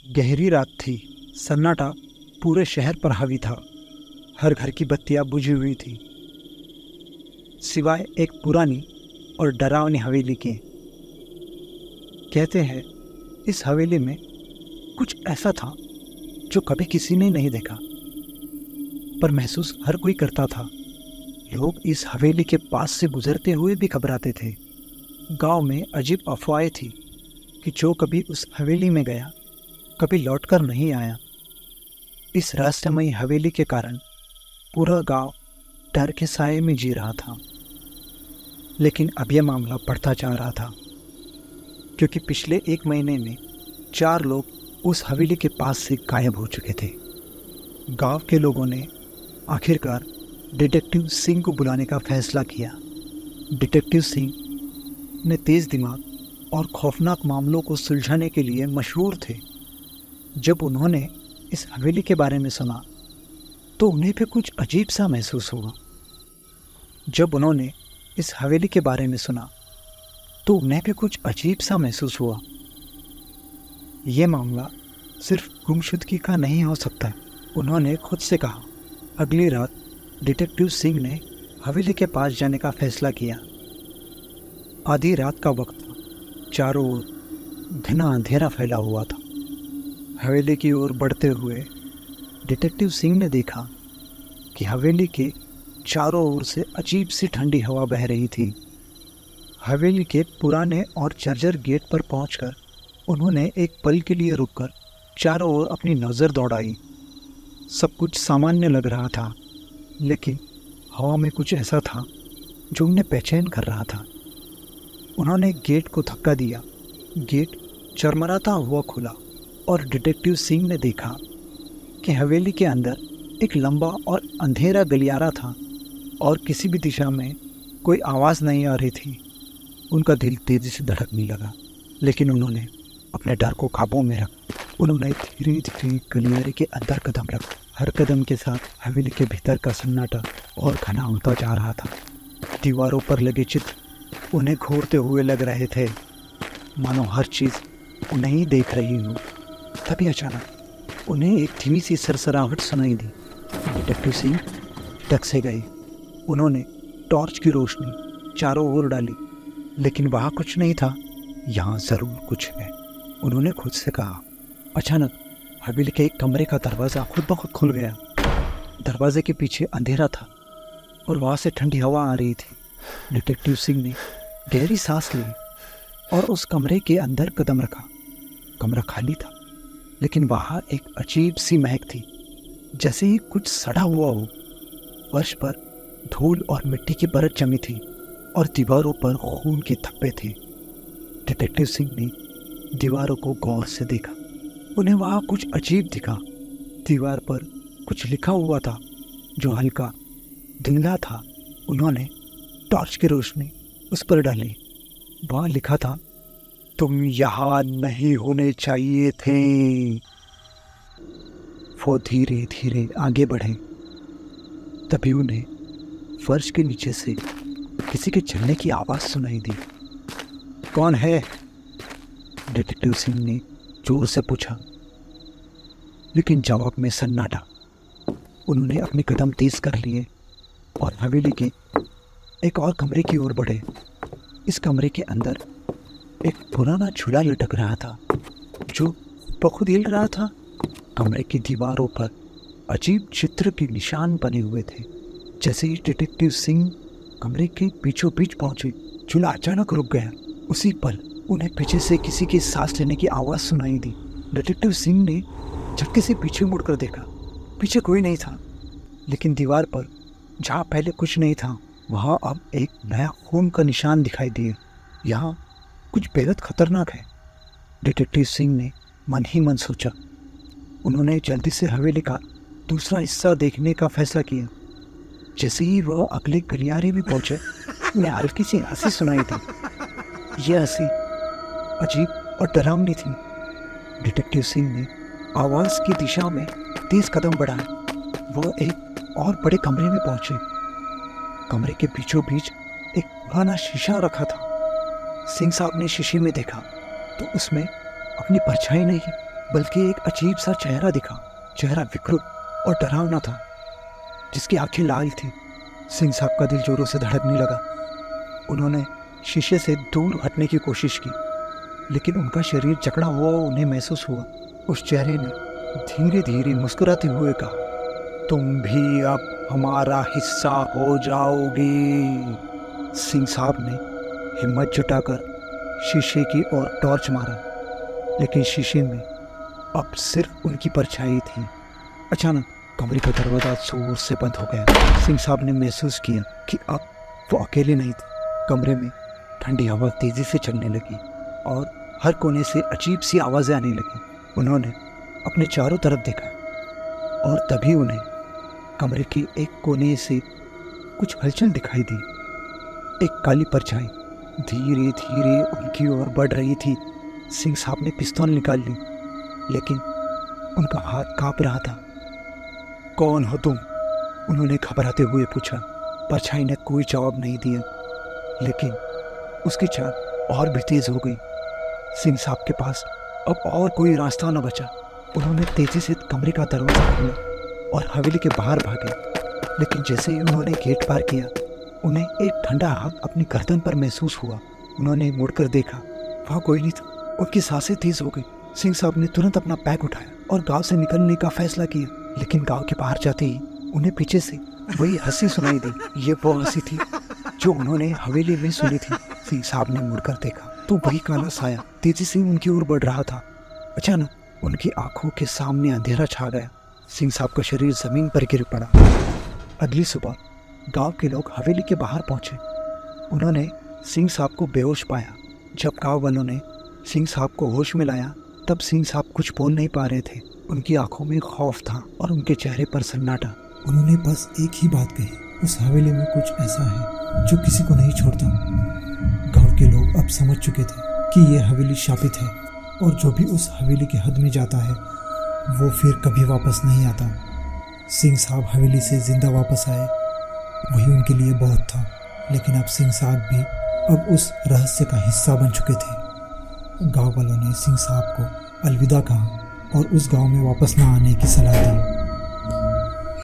गहरी रात थी। सन्नाटा पूरे शहर पर हावी था। हर घर की बत्तियां बुझी हुई थी, सिवाय एक पुरानी और डरावनी हवेली के। कहते हैं इस हवेली में कुछ ऐसा था जो कभी किसी ने नहीं देखा, पर महसूस हर कोई करता था। लोग इस हवेली के पास से गुजरते हुए भी घबराते थे। गांव में अजीब अफवाहें थी कि जो कभी उस हवेली में गया कभी लौटकर नहीं आया। इस रहस्यमयी हवेली के कारण पूरा गांव डर के साए में जी रहा था। लेकिन अब यह मामला बढ़ता जा रहा था, क्योंकि पिछले 1 महीने में 4 लोग उस हवेली के पास से गायब हो चुके थे। गांव के लोगों ने आखिरकार डिटेक्टिव सिंह को बुलाने का फैसला किया। डिटेक्टिव सिंह ने तेज दिमाग और खौफनाक मामलों को सुलझाने के लिए मशहूर थे। जब उन्होंने इस हवेली के बारे में सुना तो उन्हें भी कुछ अजीब सा महसूस हुआ। जब उन्होंने इस हवेली के बारे में सुना तो उन्हें भी कुछ अजीब सा महसूस हुआ। यह मामला सिर्फ गुमशुदगी का नहीं हो सकता, उन्होंने खुद से कहा। अगली रात डिटेक्टिव सिंह ने हवेली के पास जाने का फैसला किया। आधी रात का वक्त था। चारों ओर घना अंधेरा फैला हुआ था। हवेली की ओर बढ़ते हुए डिटेक्टिव सिंह ने देखा कि हवेली के चारों ओर से अजीब सी ठंडी हवा बह रही थी। हवेली के पुराने और जर्जर गेट पर पहुंचकर उन्होंने एक पल के लिए रुककर चारों ओर अपनी नज़र दौड़ाई। सब कुछ सामान्य लग रहा था, लेकिन हवा में कुछ ऐसा था जो उन्हें बेचैन कर रहा था। उन्होंने गेट को धक्का दिया। गेट चरमराता हुआ खुला और डिटेक्टिव सिंह ने देखा कि हवेली के अंदर एक लंबा और अंधेरा गलियारा था और किसी भी दिशा में कोई आवाज़ नहीं आ रही थी। उनका दिल तेज़ी से धड़कने लगा, लेकिन उन्होंने अपने डर को काबू में रखा। उन्होंने धीरे धीरे गलियारे के अंदर कदम रखा। हर कदम के साथ हवेली के भीतर का सन्नाटा और घना होता जा रहा था। दीवारों पर लगे चित्र उन्हें घूरते हुए लग रहे थे, मानो हर चीज़ उन्हें ही देख रही हो। तभी अचानक उन्हें एक धीमी सी सरसराहट सुनाई दी। डिटेक्टिव सिंह टक से गए। उन्होंने टॉर्च की रोशनी चारों ओर डाली, लेकिन वहाँ कुछ नहीं था। यहाँ ज़रूर कुछ है, उन्होंने खुद से कहा। अचानक हवेली के एक कमरे का दरवाज़ा खुद ब खुद खुल गया। दरवाजे के पीछे अंधेरा था और वहाँ से ठंडी हवा आ रही थी। डिटेक्टिव सिंह ने गहरी सांस ली और उस कमरे के अंदर कदम रखा। कमरा खाली था, लेकिन वहाँ एक अजीब सी महक थी, जैसे ही कुछ सड़ा हुआ हो। फर्श पर धूल और मिट्टी की परत जमी थी और दीवारों पर खून के धब्बे थे। डिटेक्टिव सिंह ने दीवारों को गौर से देखा। उन्हें वहाँ कुछ अजीब दिखा। दीवार पर कुछ लिखा हुआ था जो हल्का धुंधला था। उन्होंने टॉर्च की रोशनी उस पर डाली। वहाँ लिखा था, तुम यहाँ नहीं होने चाहिए थे। वो धीरे धीरे आगे बढ़े। तभी उन्हें फर्श के नीचे से किसी के चलने की आवाज़ सुनाई दी। कौन है? डिटेक्टिव सिंह ने जोर से पूछा, लेकिन जवाब में सन्नाटा। उन्होंने अपने कदम तेज कर लिए और हवेली के एक और कमरे की ओर बढ़े। इस कमरे के अंदर एक पुराना झूला लटक रहा था जो बहुत हिल रहा था। कमरे की दीवारों पर अजीब चित्र के निशान बने हुए थे। जैसे ही डिटेक्टिव सिंह कमरे के बीचों बीच पहुंचे, झूला अचानक रुक गया। उसी पल उन्हें पीछे से किसी की सांस लेने की आवाज़ सुनाई दी। डिटेक्टिव सिंह ने झटके से पीछे मुड़कर देखा। पीछे कोई नहीं था, लेकिन दीवार पर जहाँ पहले कुछ नहीं था, वहाँ अब एक नया खून का निशान दिखाई दिया। यहाँ कुछ बेहद खतरनाक है, डिटेक्टिव सिंह ने मन ही मन सोचा। उन्होंने जल्दी से हवेली का दूसरा हिस्सा देखने का फैसला किया। जैसे ही वह अगले गलियारे में पहुंचे, उन्हें हल्की सी हंसी सुनाई दी। यह हंसी अजीब और डरावनी थी। डिटेक्टिव सिंह ने आवाज़ की दिशा में तेज कदम बढ़ाए। वह एक और बड़े कमरे में पहुंचे। कमरे के बीचों बीच एक पुराना शीशा रखा था। सिंह साहब ने शीशे में देखा तो उसमें अपनी परछाई नहीं बल्कि एक अजीब सा चेहरा दिखा। चेहरा विकृत और डरावना था, जिसकी आंखें लाल थी। सिंह साहब का दिल जोरों से धड़कने लगा। उन्होंने शीशे से दूर हटने की कोशिश की, लेकिन उनका शरीर जकड़ा हुआ उन्हें महसूस हुआ। उस चेहरे ने धीरे धीरे मुस्कुराते हुए कहा, तुम भी अब हमारा हिस्सा हो जाओगी। सिंह साहब ने हिम्मत जुटाकर शीशे की ओर टॉर्च मारा, लेकिन शीशे में अब सिर्फ उनकी परछाई थी। अचानक कमरे का दरवाजा जोर से बंद हो गया। सिंह साहब ने महसूस किया कि अब वो अकेले नहीं थे। कमरे में ठंडी हवा तेजी से चलने लगी और हर कोने से अजीब सी आवाज़ें आने लगी। उन्होंने अपने चारों तरफ देखा और तभी उन्हें कमरे के एक कोने से कुछ हलचल दिखाई दी। एक काली परछाई धीरे धीरे उनकी ओर बढ़ रही थी। सिंह साहब ने पिस्तौल निकाल ली, लेकिन उनका हाथ कांप रहा था। कौन हो तुम? उन्होंने घबराते हुए पूछा। परछाई ने कोई जवाब नहीं दिया, लेकिन उसकी चाल और भी तेज हो गई। सिंह साहब के पास अब और कोई रास्ता न बचा। उन्होंने तेजी से कमरे का दरवाजा खोला और हवेली के बाहर भागे, लेकिन जैसे ही उन्होंने गेट पार किया, उन्हें एक ठंडा हाथ अपनी गर्दन पर महसूस हुआ। उन्होंने मुड़कर देखा, वहाँ कोई नहीं था। उनकी सांसें तेज हो गई। सिंह साहब ने तुरंत अपना बैग उठाया और गांव से निकलने का फैसला किया, लेकिन गांव के बाहर जाते ही उन्हें पीछे से वही हंसी सुनाई दी। ये वो हंसी थी जो उन्होंने हवेली में सुनी थी। सिंह साहब ने मुड़कर देखा तो वही काला साया तेजी से उनकी ओर बढ़ रहा था। अचानक उनकी आंखों के सामने अंधेरा छा गया। सिंह साहब का शरीर जमीन पर गिर पड़ा। अगली सुबह गांव के लोग हवेली के बाहर पहुंचे। उन्होंने सिंह साहब को बेहोश पाया। जब गांव वालों ने सिंह साहब को होश में लाया, तब सिंह साहब कुछ बोल नहीं पा रहे थे। उनकी आंखों में खौफ था और उनके चेहरे पर सन्नाटा। उन्होंने बस एक ही बात कही, उस हवेली में कुछ ऐसा है जो किसी को नहीं छोड़ता। गांव के लोग अब समझ चुके थे कि यह हवेली शापित है और जो भी उस हवेली के हद में जाता है वो फिर कभी वापस नहीं आता। सिंह साहब हवेली से जिंदा वापस आए, वही उनके लिए बहुत था। लेकिन अब सिंह साहब भी अब उस रहस्य का हिस्सा बन चुके थे। गांव वालों ने सिंह साहब को अलविदा कहा और उस गांव में वापस न आने की सलाह दी।